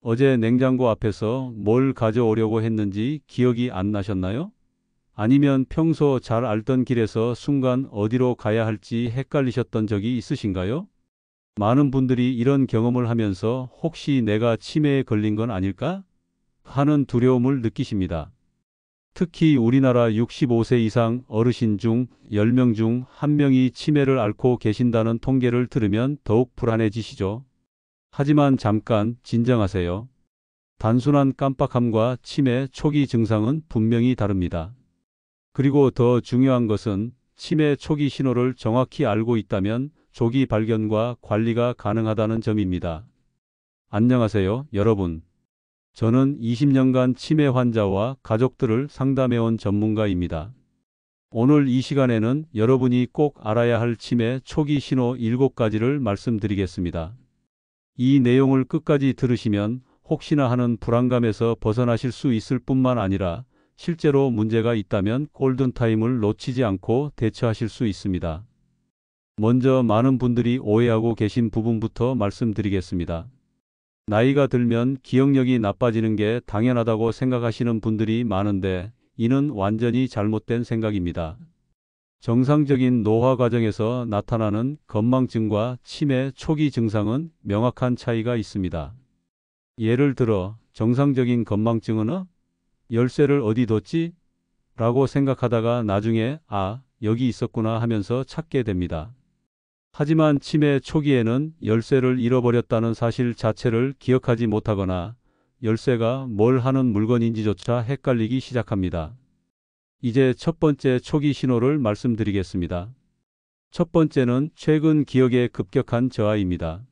어제 냉장고 앞에서 뭘 가져오려고 했는지 기억이 안 나셨나요? 아니면 평소 잘 알던 길에서 순간 어디로 가야 할지 헷갈리셨던 적이 있으신가요? 많은 분들이 이런 경험을 하면서 혹시 내가 치매에 걸린 건 아닐까? 하는 두려움을 느끼십니다. 특히 우리나라 65세 이상 어르신 중 10명 중 1명이 치매를 앓고 계신다는 통계를 들으면 더욱 불안해지시죠. 하지만 잠깐 진정하세요. 단순한 깜빡함과 치매 초기 증상은 분명히 다릅니다. 그리고 더 중요한 것은 치매 초기 신호를 정확히 알고 있다면 조기 발견과 관리가 가능하다는 점입니다. 안녕하세요, 여러분. 저는 20년간 치매 환자와 가족들을 상담해온 전문가입니다. 오늘 이 시간에는 여러분이 꼭 알아야 할 치매 초기 신호 7가지를 말씀드리겠습니다. 이 내용을 끝까지 들으시면 혹시나 하는 불안감에서 벗어나실 수 있을 뿐만 아니라 실제로 문제가 있다면 골든타임을 놓치지 않고 대처하실 수 있습니다. 먼저 많은 분들이 오해하고 계신 부분부터 말씀드리겠습니다. 나이가 들면 기억력이 나빠지는 게 당연하다고 생각하시는 분들이 많은데 이는 완전히 잘못된 생각입니다. 정상적인 노화 과정에서 나타나는 건망증과 치매 초기 증상은 명확한 차이가 있습니다. 예를 들어 정상적인 건망증은 열쇠를 어디 뒀지? 라고 생각하다가 나중에 여기 있었구나 하면서 찾게 됩니다. 하지만 치매 초기에는 열쇠를 잃어버렸다는 사실 자체를 기억하지 못하거나 열쇠가 뭘 하는 물건인지조차 헷갈리기 시작합니다. 이제 첫 번째 초기 신호를 말씀드리겠습니다. 첫 번째는 최근 기억의 급격한 저하입니다.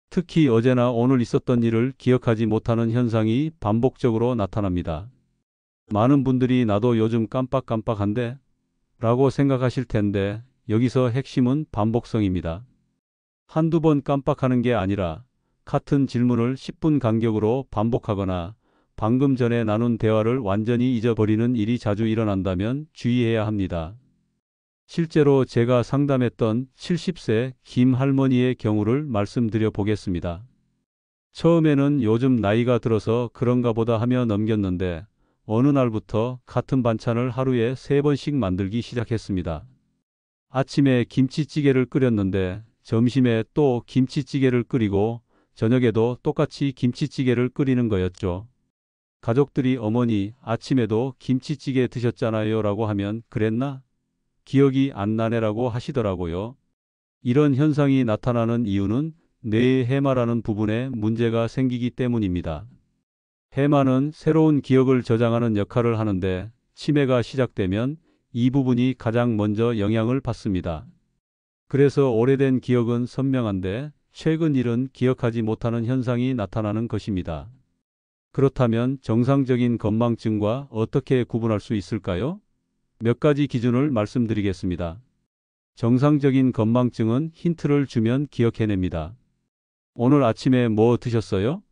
특히 어제나 오늘 있었던 일을 기억하지 못하는 현상이 반복적으로 나타납니다. 많은 분들이 나도 요즘 깜빡깜빡한데? 라고 생각하실 텐데 여기서 핵심은 반복성입니다. 한두 번 깜빡하는 게 아니라 같은 질문을 10분 간격으로 반복하거나 방금 전에 나눈 대화를 완전히 잊어버리는 일이 자주 일어난다면 주의해야 합니다. 실제로 제가 상담했던 70세 김 할머니의 경우를 말씀드려 보겠습니다. 처음에는 요즘 나이가 들어서 그런가 보다 하며 넘겼는데 어느 날부터 같은 반찬을 하루에 3번씩 만들기 시작했습니다. 아침에 김치찌개를 끓였는데 점심에 또 김치찌개를 끓이고 저녁에도 똑같이 김치찌개를 끓이는 거였죠. 가족들이 어머니 아침에도 김치찌개 드셨잖아요 라고 하면 그랬나? 기억이 안 나네라고 하시더라고요. 이런 현상이 나타나는 이유는 뇌의 해마라는 부분에 문제가 생기기 때문입니다. 해마는 새로운 기억을 저장하는 역할을 하는데 치매가 시작되면 이 부분이 가장 먼저 영향을 받습니다. 그래서 오래된 기억은 선명한데 최근 일은 기억하지 못하는 현상이 나타나는 것입니다. 그렇다면 정상적인 건망증과 어떻게 구분할 수 있을까요? 몇 가지 기준을 말씀드리겠습니다. 정상적인 건망증은 힌트를 주면 기억해냅니다. 오늘 아침에 뭐 드셨어요?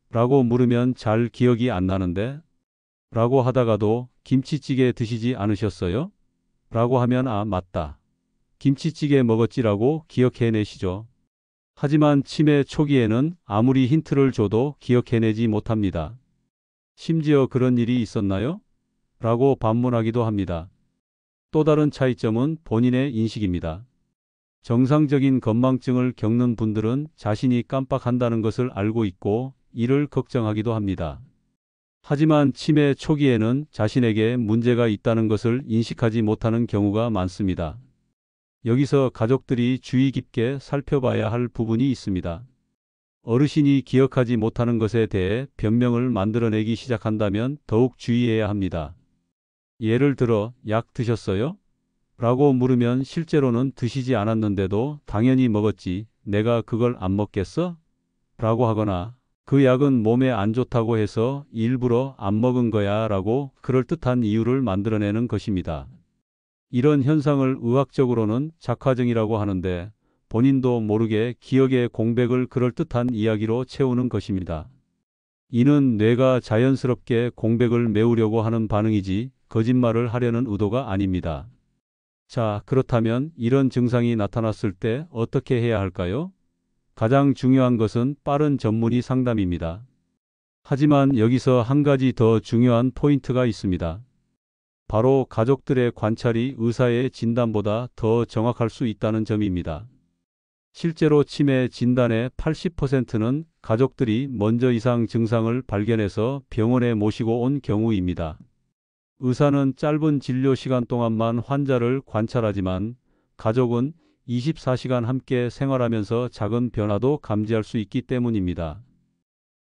라고 물으면 잘 기억이 안 나는데? 라고 하다가도 김치찌개 드시지 않으셨어요? 라고 하면 맞다. 김치찌개 먹었지라고 기억해내시죠. 하지만 치매 초기에는 아무리 힌트를 줘도 기억해내지 못합니다. 심지어 그런 일이 있었나요? 라고 반문하기도 합니다. 또 다른 차이점은 본인의 인식입니다. 정상적인 건망증을 겪는 분들은 자신이 깜빡한다는 것을 알고 있고 이를 걱정하기도 합니다. 하지만 치매 초기에는 자신에게 문제가 있다는 것을 인식하지 못하는 경우가 많습니다. 여기서 가족들이 주의 깊게 살펴봐야 할 부분이 있습니다. 어르신이 기억하지 못하는 것에 대해 변명을 만들어내기 시작한다면 더욱 주의해야 합니다. 예를 들어 약 드셨어요? 라고 물으면 실제로는 드시지 않았는데도 당연히 먹었지. 내가 그걸 안 먹겠어? 라고 하거나 그 약은 몸에 안 좋다고 해서 일부러 안 먹은 거야 라고 그럴듯한 이유를 만들어내는 것입니다. 이런 현상을 의학적으로는 작화증이라고 하는데 본인도 모르게 기억의 공백을 그럴듯한 이야기로 채우는 것입니다. 이는 뇌가 자연스럽게 공백을 메우려고 하는 반응이지 거짓말을 하려는 의도가 아닙니다. 자, 그렇다면 이런 증상이 나타났을 때 어떻게 해야 할까요? 가장 중요한 것은 빠른 전문의 상담입니다. 하지만 여기서 한 가지 더 중요한 포인트가 있습니다. 바로 가족들의 관찰이 의사의 진단보다 더 정확할 수 있다는 점입니다. 실제로 치매 진단의 80%는 가족들이 먼저 이상 증상을 발견해서 병원에 모시고 온 경우입니다. 의사는 짧은 진료 시간 동안만 환자를 관찰하지만 가족은 24시간 함께 생활하면서 작은 변화도 감지할 수 있기 때문입니다.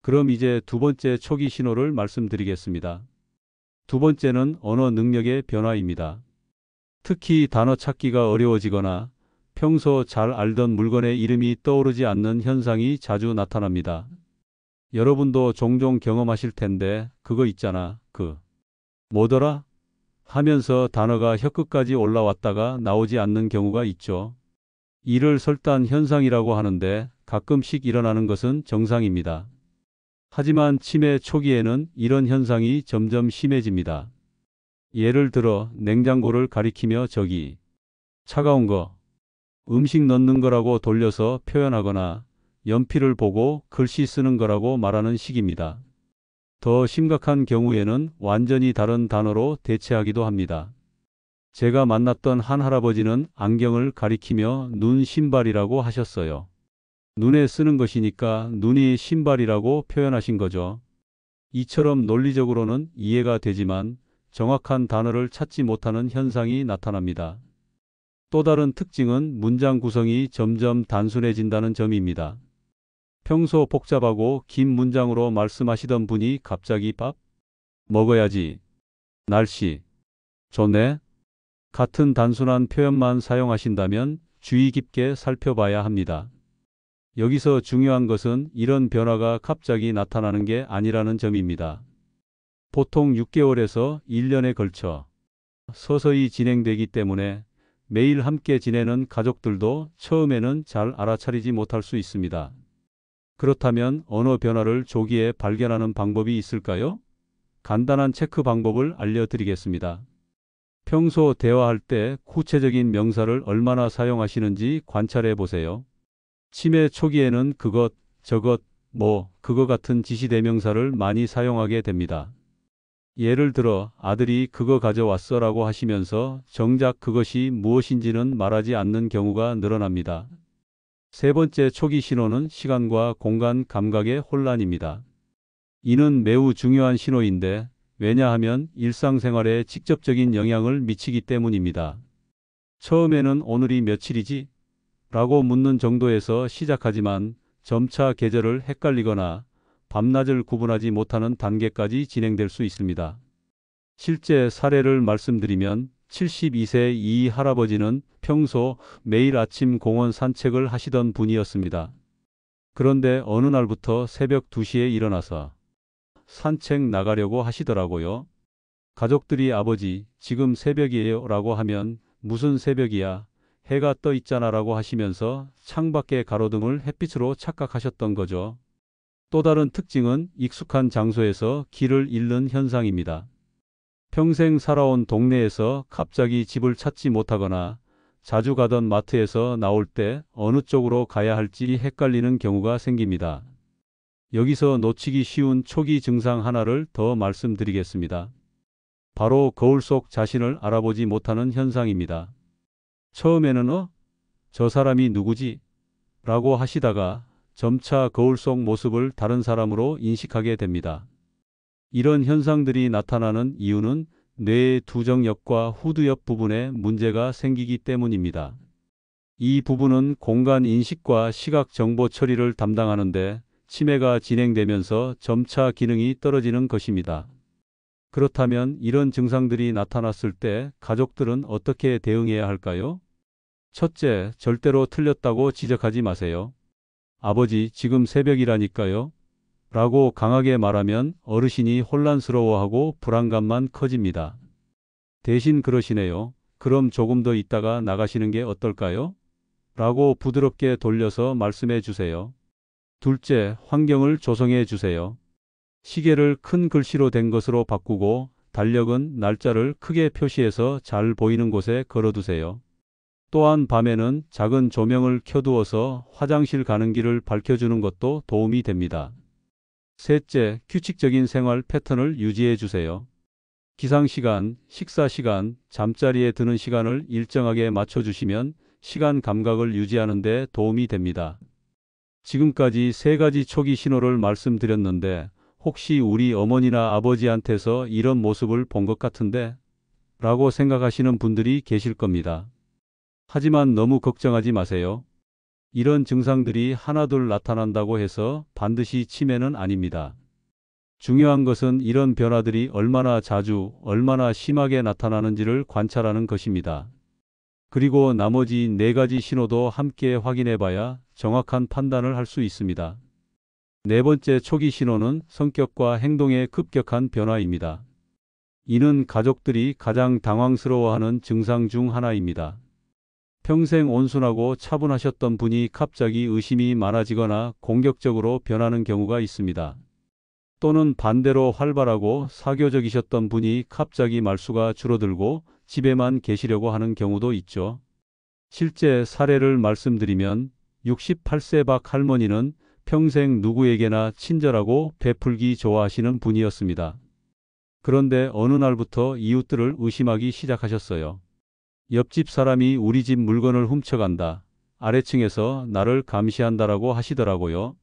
그럼 이제 두 번째 초기 신호를 말씀드리겠습니다. 두 번째는 언어 능력의 변화입니다. 특히 단어 찾기가 어려워지거나 평소 잘 알던 물건의 이름이 떠오르지 않는 현상이 자주 나타납니다. 여러분도 종종 경험하실 텐데 그거 있잖아. 뭐더라? 하면서 단어가 혀끝까지 올라왔다가 나오지 않는 경우가 있죠. 이를 설단 현상이라고 하는데 가끔씩 일어나는 것은 정상입니다. 하지만 치매 초기에는 이런 현상이 점점 심해집니다. 예를 들어 냉장고를 가리키며 저기 차가운 거, 음식 넣는 거라고 돌려서 표현하거나 연필을 보고 글씨 쓰는 거라고 말하는 식입니다. 더 심각한 경우에는 완전히 다른 단어로 대체하기도 합니다. 제가 만났던 한 할아버지는 안경을 가리키며 눈 신발이라고 하셨어요. 눈에 쓰는 것이니까 눈이 신발이라고 표현하신 거죠. 이처럼 논리적으로는 이해가 되지만 정확한 단어를 찾지 못하는 현상이 나타납니다. 또 다른 특징은 문장 구성이 점점 단순해진다는 점입니다. 평소 복잡하고 긴 문장으로 말씀하시던 분이 갑자기 밥 먹어야지, 날씨 좋네 같은 단순한 표현만 사용하신다면 주의 깊게 살펴봐야 합니다. 여기서 중요한 것은 이런 변화가 갑자기 나타나는 게 아니라는 점입니다. 보통 6개월에서 1년에 걸쳐 서서히 진행되기 때문에 매일 함께 지내는 가족들도 처음에는 잘 알아차리지 못할 수 있습니다. 그렇다면 언어 변화를 조기에 발견하는 방법이 있을까요? 간단한 체크 방법을 알려드리겠습니다. 평소 대화할 때 구체적인 명사를 얼마나 사용하시는지 관찰해 보세요. 치매 초기에는 그것, 저것, 그거 같은 지시대명사를 많이 사용하게 됩니다. 예를 들어 아들이 그거 가져왔어 라고 하시면서 정작 그것이 무엇인지는 말하지 않는 경우가 늘어납니다. 세 번째 초기 신호는 시간과 공간 감각의 혼란입니다. 이는 매우 중요한 신호인데 왜냐하면 일상생활에 직접적인 영향을 미치기 때문입니다. 처음에는 오늘이 며칠이지? 라고 묻는 정도에서 시작하지만 점차 계절을 헷갈리거나 밤낮을 구분하지 못하는 단계까지 진행될 수 있습니다. 실제 사례를 말씀드리면 72세 이 할아버지는 평소 매일 아침 공원 산책을 하시던 분이었습니다. 그런데 어느 날부터 새벽 2시에 일어나서 산책 나가려고 하시더라고요. 가족들이 아버지, 지금 새벽이에요 라고 하면 무슨 새벽이야? 해가 떠 있잖아 라고 하시면서 창밖의 가로등을 햇빛으로 착각하셨던 거죠. 또 다른 특징은 익숙한 장소에서 길을 잃는 현상입니다. 평생 살아온 동네에서 갑자기 집을 찾지 못하거나 자주 가던 마트에서 나올 때 어느 쪽으로 가야 할지 헷갈리는 경우가 생깁니다. 여기서 놓치기 쉬운 초기 증상 하나를 더 말씀드리겠습니다. 바로 거울 속 자신을 알아보지 못하는 현상입니다. 처음에는 저 사람이 누구지? 라고 하시다가 점차 거울 속 모습을 다른 사람으로 인식하게 됩니다. 이런 현상들이 나타나는 이유는 뇌의 두정엽과 후두엽 부분에 문제가 생기기 때문입니다. 이 부분은 공간 인식과 시각 정보 처리를 담당하는데 치매가 진행되면서 점차 기능이 떨어지는 것입니다. 그렇다면 이런 증상들이 나타났을 때 가족들은 어떻게 대응해야 할까요? 첫째, 절대로 틀렸다고 지적하지 마세요. 아버지, 지금 새벽이라니까요. 라고 강하게 말하면 어르신이 혼란스러워하고 불안감만 커집니다. 대신 그러시네요. 그럼 조금 더 있다가 나가시는 게 어떨까요? 라고 부드럽게 돌려서 말씀해 주세요. 둘째, 환경을 조성해 주세요. 시계를 큰 글씨로 된 것으로 바꾸고 달력은 날짜를 크게 표시해서 잘 보이는 곳에 걸어두세요. 또한 밤에는 작은 조명을 켜두어서 화장실 가는 길을 밝혀주는 것도 도움이 됩니다. 셋째, 규칙적인 생활 패턴을 유지해 주세요. 기상 시간, 식사 시간, 잠자리에 드는 시간을 일정하게 맞춰주시면 시간 감각을 유지하는 데 도움이 됩니다. 지금까지 세 가지 초기 신호를 말씀드렸는데 혹시 우리 어머니나 아버지한테서 이런 모습을 본 것 같은데? 라고 생각하시는 분들이 계실 겁니다. 하지만 너무 걱정하지 마세요. 이런 증상들이 하나둘 나타난다고 해서 반드시 치매는 아닙니다. 중요한 것은 이런 변화들이 얼마나 자주, 얼마나 심하게 나타나는지를 관찰하는 것입니다. 그리고 나머지 네 가지 신호도 함께 확인해 봐야 정확한 판단을 할 수 있습니다. 네 번째 초기 신호는 성격과 행동의 급격한 변화입니다. 이는 가족들이 가장 당황스러워하는 증상 중 하나입니다. 평생 온순하고 차분하셨던 분이 갑자기 의심이 많아지거나 공격적으로 변하는 경우가 있습니다. 또는 반대로 활발하고 사교적이셨던 분이 갑자기 말수가 줄어들고 집에만 계시려고 하는 경우도 있죠. 실제 사례를 말씀드리면 68세 박 할머니는 평생 누구에게나 친절하고 베풀기 좋아하시는 분이었습니다. 그런데 어느 날부터 이웃들을 의심하기 시작하셨어요. 옆집 사람이 우리 집 물건을 훔쳐간다. 아래층에서 나를 감시한다라고 하시더라고요.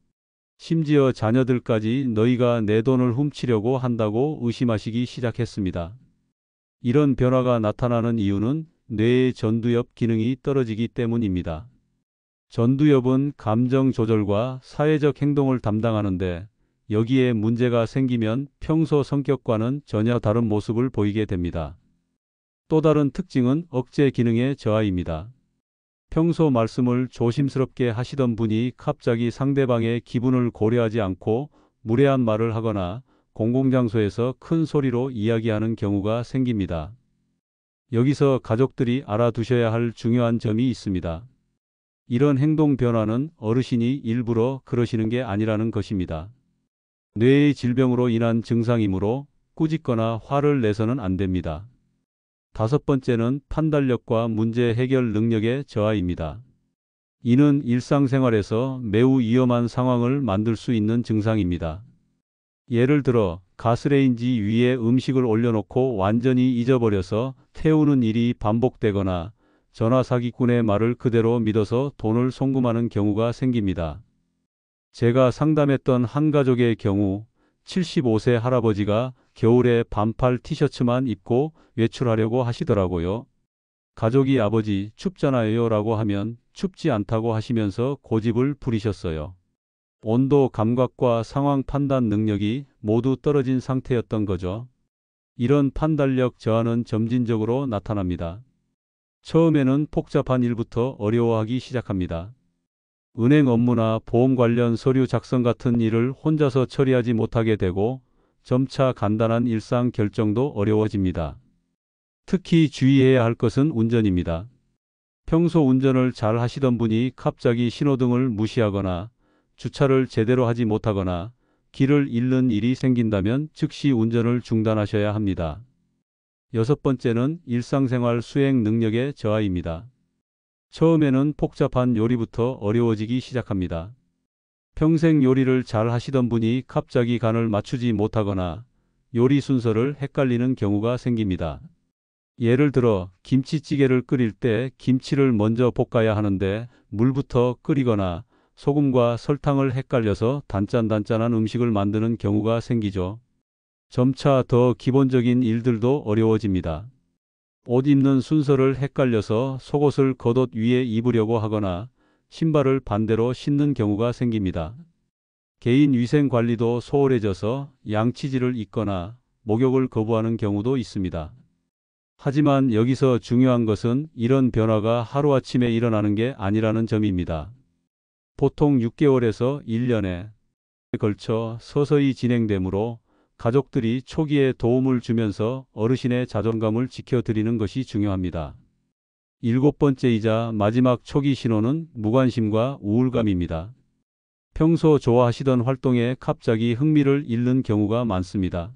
심지어 자녀들까지 너희가 내 돈을 훔치려고 한다고 의심하시기 시작했습니다. 이런 변화가 나타나는 이유는 뇌의 전두엽 기능이 떨어지기 때문입니다. 전두엽은 감정 조절과 사회적 행동을 담당하는데 여기에 문제가 생기면 평소 성격과는 전혀 다른 모습을 보이게 됩니다. 또 다른 특징은 억제 기능의 저하입니다. 평소 말씀을 조심스럽게 하시던 분이 갑자기 상대방의 기분을 고려하지 않고 무례한 말을 하거나 공공장소에서 큰 소리로 이야기하는 경우가 생깁니다. 여기서 가족들이 알아두셔야 할 중요한 점이 있습니다. 이런 행동 변화는 어르신이 일부러 그러시는 게 아니라는 것입니다. 뇌의 질병으로 인한 증상이므로 꾸짖거나 화를 내서는 안 됩니다. 다섯 번째는 판단력과 문제 해결 능력의 저하입니다. 이는 일상생활에서 매우 위험한 상황을 만들 수 있는 증상입니다. 예를 들어 가스레인지 위에 음식을 올려놓고 완전히 잊어버려서 태우는 일이 반복되거나 전화 사기꾼의 말을 그대로 믿어서 돈을 송금하는 경우가 생깁니다. 제가 상담했던 한 가족의 경우 75세 할아버지가 겨울에 반팔 티셔츠만 입고 외출하려고 하시더라고요. 가족이 아버지 춥잖아요 라고 하면 춥지 않다고 하시면서 고집을 부리셨어요. 온도 감각과 상황 판단 능력이 모두 떨어진 상태였던 거죠. 이런 판단력 저하는 점진적으로 나타납니다. 처음에는 복잡한 일부터 어려워하기 시작합니다. 은행 업무나 보험 관련 서류 작성 같은 일을 혼자서 처리하지 못하게 되고 점차 간단한 일상 결정도 어려워집니다. 특히 주의해야 할 것은 운전입니다. 평소 운전을 잘 하시던 분이 갑자기 신호등을 무시하거나 주차를 제대로 하지 못하거나 길을 잃는 일이 생긴다면 즉시 운전을 중단하셔야 합니다. 여섯 번째는 일상생활 수행 능력의 저하입니다. 처음에는 복잡한 요리부터 어려워지기 시작합니다. 평생 요리를 잘 하시던 분이 갑자기 간을 맞추지 못하거나 요리 순서를 헷갈리는 경우가 생깁니다. 예를 들어 김치찌개를 끓일 때 김치를 먼저 볶아야 하는데 물부터 끓이거나 소금과 설탕을 헷갈려서 단짠단짠한 음식을 만드는 경우가 생기죠. 점차 더 기본적인 일들도 어려워집니다. 옷 입는 순서를 헷갈려서 속옷을 겉옷 위에 입으려고 하거나 신발을 반대로 신는 경우가 생깁니다. 개인 위생 관리도 소홀해져서 양치질을 잊거나 목욕을 거부하는 경우도 있습니다. 하지만 여기서 중요한 것은 이런 변화가 하루아침에 일어나는 게 아니라는 점입니다. 보통 6개월에서 1년에 걸쳐 서서히 진행되므로 가족들이 초기에 도움을 주면서 어르신의 자존감을 지켜드리는 것이 중요합니다. 일곱 번째이자 마지막 초기 신호는 무관심과 우울감입니다. 평소 좋아하시던 활동에 갑자기 흥미를 잃는 경우가 많습니다.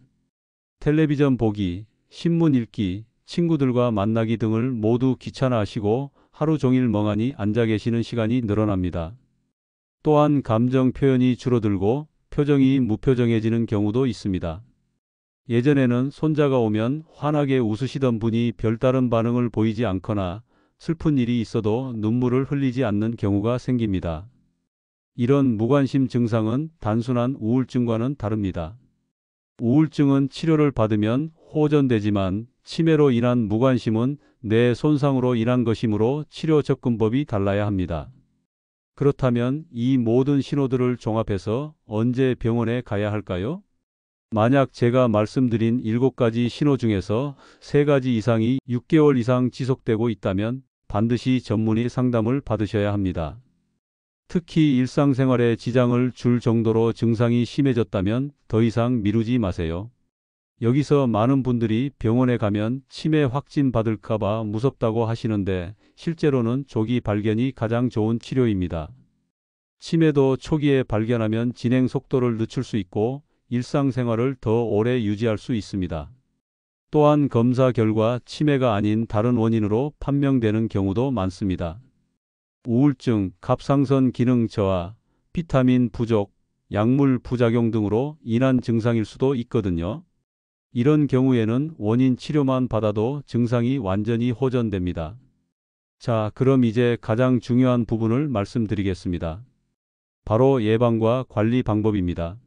텔레비전 보기, 신문 읽기, 친구들과 만나기 등을 모두 귀찮아하시고 하루 종일 멍하니 앉아 계시는 시간이 늘어납니다. 또한 감정 표현이 줄어들고 표정이 무표정해지는 경우도 있습니다. 예전에는 손자가 오면 환하게 웃으시던 분이 별다른 반응을 보이지 않거나 슬픈 일이 있어도 눈물을 흘리지 않는 경우가 생깁니다. 이런 무관심 증상은 단순한 우울증과는 다릅니다. 우울증은 치료를 받으면 호전되지만 치매로 인한 무관심은 뇌 손상으로 인한 것이므로 치료 접근법이 달라야 합니다. 그렇다면 이 모든 신호들을 종합해서 언제 병원에 가야 할까요? 만약 제가 말씀드린 7가지 신호 중에서 3가지 이상이 6개월 이상 지속되고 있다면 반드시 전문의 상담을 받으셔야 합니다. 특히 일상생활에 지장을 줄 정도로 증상이 심해졌다면 더 이상 미루지 마세요. 여기서 많은 분들이 병원에 가면 치매 확진 받을까봐 무섭다고 하시는데 실제로는 조기 발견이 가장 좋은 치료입니다. 치매도 초기에 발견하면 진행 속도를 늦출 수 있고 일상생활을 더 오래 유지할 수 있습니다. 또한 검사 결과 치매가 아닌 다른 원인으로 판명되는 경우도 많습니다. 우울증, 갑상선 기능 저하, 비타민 부족, 약물 부작용 등으로 인한 증상일 수도 있거든요. 이런 경우에는 원인 치료만 받아도 증상이 완전히 호전됩니다. 자, 그럼 이제 가장 중요한 부분을 말씀드리겠습니다. 바로 예방과 관리 방법입니다.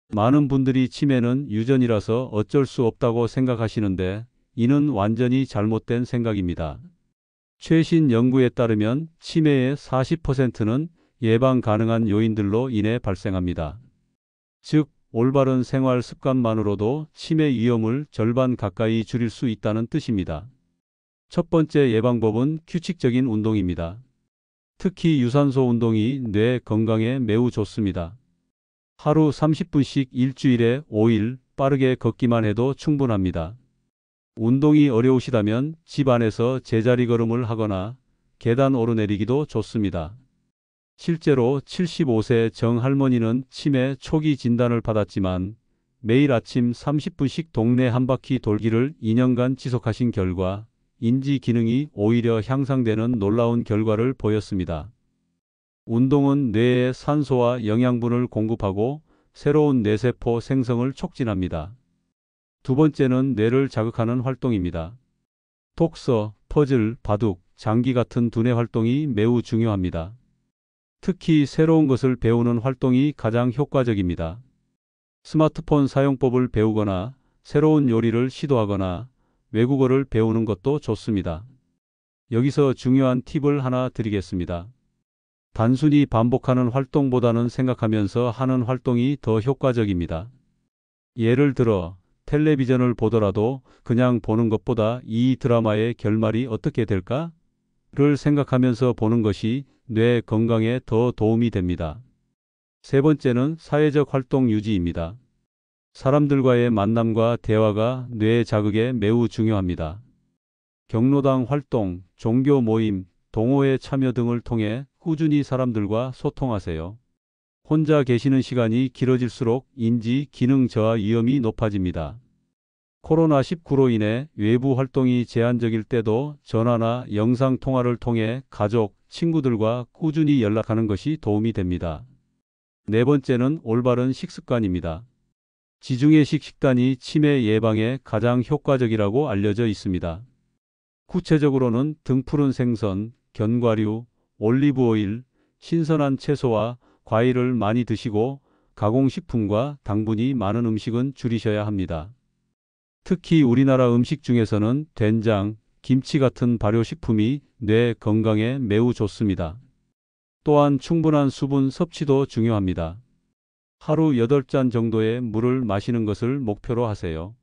많은 분들이 치매는 유전이라서 어쩔 수 없다고 생각하시는데 이는 완전히 잘못된 생각입니다. 최신 연구에 따르면 치매의 40%는 예방 가능한 요인들로 인해 발생합니다. 즉, 올바른 생활 습관만으로도 치매 위험을 절반 가까이 줄일 수 있다는 뜻입니다. 첫 번째 예방법은 규칙적인 운동입니다. 특히 유산소 운동이 뇌 건강에 매우 좋습니다. 하루 30분씩 일주일에 5일 빠르게 걷기만 해도 충분합니다. 운동이 어려우시다면 집 안에서 제자리 걸음을 하거나 계단 오르내리기도 좋습니다. 실제로 75세 정 할머니는 치매 초기 진단을 받았지만 매일 아침 30분씩 동네 한 바퀴 돌기를 2년간 지속하신 결과 인지 기능이 오히려 향상되는 놀라운 결과를 보였습니다. 운동은 뇌에 산소와 영양분을 공급하고 새로운 뇌세포 생성을 촉진합니다. 두 번째는 뇌를 자극하는 활동입니다. 독서, 퍼즐, 바둑, 장기 같은 두뇌 활동이 매우 중요합니다. 특히 새로운 것을 배우는 활동이 가장 효과적입니다. 스마트폰 사용법을 배우거나 새로운 요리를 시도하거나 외국어를 배우는 것도 좋습니다. 여기서 중요한 팁을 하나 드리겠습니다. 단순히 반복하는 활동보다는 생각하면서 하는 활동이 더 효과적입니다. 예를 들어 텔레비전을 보더라도 그냥 보는 것보다 이 드라마의 결말이 어떻게 될까? 를 생각하면서 보는 것이 뇌 건강에 더 도움이 됩니다. 세 번째는 사회적 활동 유지입니다. 사람들과의 만남과 대화가 뇌 자극에 매우 중요합니다. 경로당 활동, 종교 모임, 동호회 참여 등을 통해 꾸준히 사람들과 소통하세요. 혼자 계시는 시간이 길어질수록 인지 기능 저하 위험이 높아집니다. 코로나19로 인해 외부 활동이 제한적일 때도 전화나 영상 통화를 통해 가족, 친구들과 꾸준히 연락하는 것이 도움이 됩니다. 네 번째는 올바른 식습관입니다. 지중해식 식단이 치매 예방에 가장 효과적이라고 알려져 있습니다. 구체적으로는 등푸른 생선, 견과류, 올리브오일, 신선한 채소와 과일을 많이 드시고 가공식품과 당분이 많은 음식은 줄이셔야 합니다. 특히 우리나라 음식 중에서는 된장, 김치 같은 발효식품이 뇌 건강에 매우 좋습니다. 또한 충분한 수분 섭취도 중요합니다. 하루 8잔 정도의 물을 마시는 것을 목표로 하세요.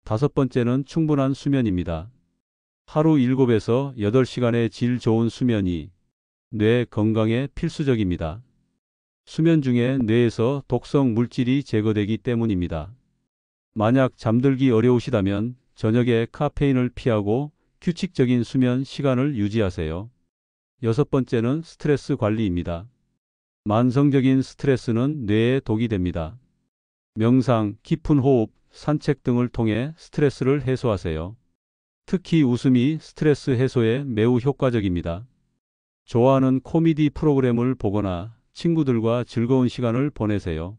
다섯 번째는 충분한 수면입니다. 하루 7에서 8시간의 질 좋은 수면이 뇌 건강에 필수적입니다. 수면 중에 뇌에서 독성 물질이 제거되기 때문입니다. 만약 잠들기 어려우시다면 저녁에 카페인을 피하고 규칙적인 수면 시간을 유지하세요. 여섯 번째는 스트레스 관리입니다. 만성적인 스트레스는 뇌에 독이 됩니다. 명상, 깊은 호흡, 산책 등을 통해 스트레스를 해소하세요. 특히 웃음이 스트레스 해소에 매우 효과적입니다. 좋아하는 코미디 프로그램을 보거나 친구들과 즐거운 시간을 보내세요.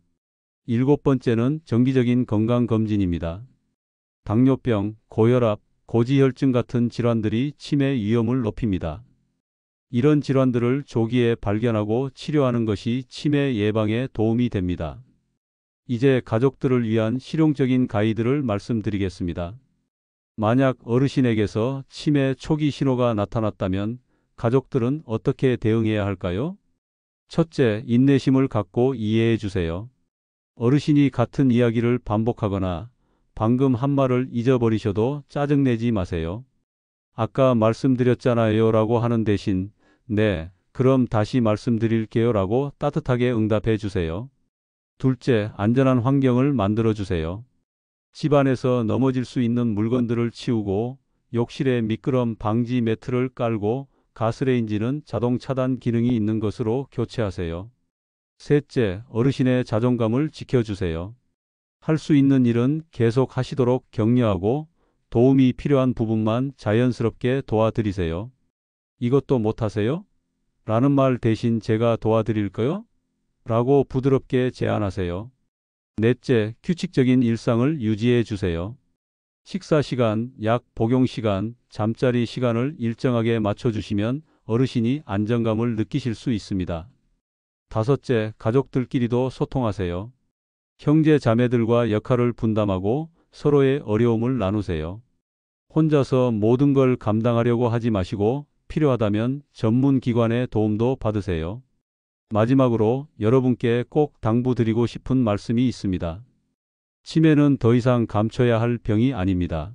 7번째는 정기적인 건강검진입니다. 당뇨병, 고혈압, 고지혈증 같은 질환들이 치매 위험을 높입니다. 이런 질환들을 조기에 발견하고 치료하는 것이 치매 예방에 도움이 됩니다. 이제 가족들을 위한 실용적인 가이드를 말씀드리겠습니다. 만약 어르신에게서 치매 초기 신호가 나타났다면 가족들은 어떻게 대응해야 할까요? 첫째, 인내심을 갖고 이해해 주세요. 어르신이 같은 이야기를 반복하거나 방금 한 말을 잊어버리셔도 짜증내지 마세요. 아까 말씀드렸잖아요 라고 하는 대신 네, 그럼 다시 말씀드릴게요 라고 따뜻하게 응답해 주세요. 둘째, 안전한 환경을 만들어 주세요. 집안에서 넘어질 수 있는 물건들을 치우고 욕실에 미끄럼 방지 매트를 깔고 가스레인지는 자동 차단 기능이 있는 것으로 교체하세요. 셋째, 어르신의 자존감을 지켜주세요. 할 수 있는 일은 계속 하시도록 격려하고 도움이 필요한 부분만 자연스럽게 도와드리세요. 이것도 못하세요? 라는 말 대신 제가 도와드릴까요? 라고 부드럽게 제안하세요. 넷째, 규칙적인 일상을 유지해 주세요. 식사 시간, 약 복용 시간, 잠자리 시간을 일정하게 맞춰주시면 어르신이 안정감을 느끼실 수 있습니다. 다섯째, 가족들끼리도 소통하세요. 형제 자매들과 역할을 분담하고 서로의 어려움을 나누세요. 혼자서 모든 걸 감당하려고 하지 마시고 필요하다면 전문 기관의 도움도 받으세요. 마지막으로 여러분께 꼭 당부드리고 싶은 말씀이 있습니다. 치매는 더 이상 감춰야 할 병이 아닙니다.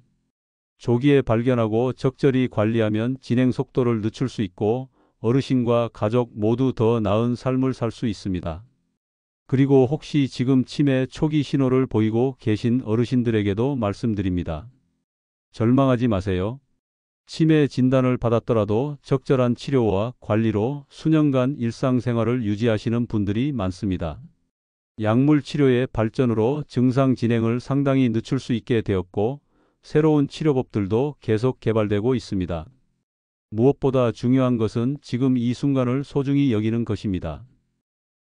조기에 발견하고 적절히 관리하면 진행 속도를 늦출 수 있고 어르신과 가족 모두 더 나은 삶을 살 수 있습니다. 그리고 혹시 지금 치매 초기 신호를 보이고 계신 어르신들에게도 말씀드립니다. 절망하지 마세요. 치매 진단을 받았더라도 적절한 치료와 관리로 수년간 일상생활을 유지하시는 분들이 많습니다. 약물 치료의 발전으로 증상 진행을 상당히 늦출 수 있게 되었고 새로운 치료법들도 계속 개발되고 있습니다. 무엇보다 중요한 것은 지금 이 순간을 소중히 여기는 것입니다.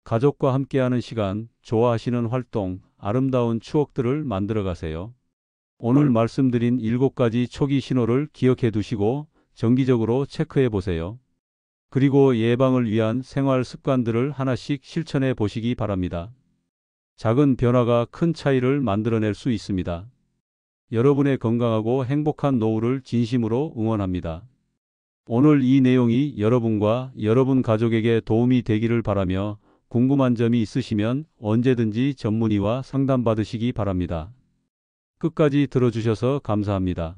가족과 함께하는 시간, 좋아하시는 활동, 아름다운 추억들을 만들어 가세요. 오늘 말씀드린 7가지 초기 신호를 기억해 두시고 정기적으로 체크해 보세요. 그리고 예방을 위한 생활 습관들을 하나씩 실천해 보시기 바랍니다. 작은 변화가 큰 차이를 만들어낼 수 있습니다. 여러분의 건강하고 행복한 노후를 진심으로 응원합니다. 오늘 이 내용이 여러분과 여러분 가족에게 도움이 되기를 바라며 궁금한 점이 있으시면 언제든지 전문의와 상담받으시기 바랍니다. 끝까지 들어주셔서 감사합니다.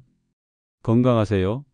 건강하세요.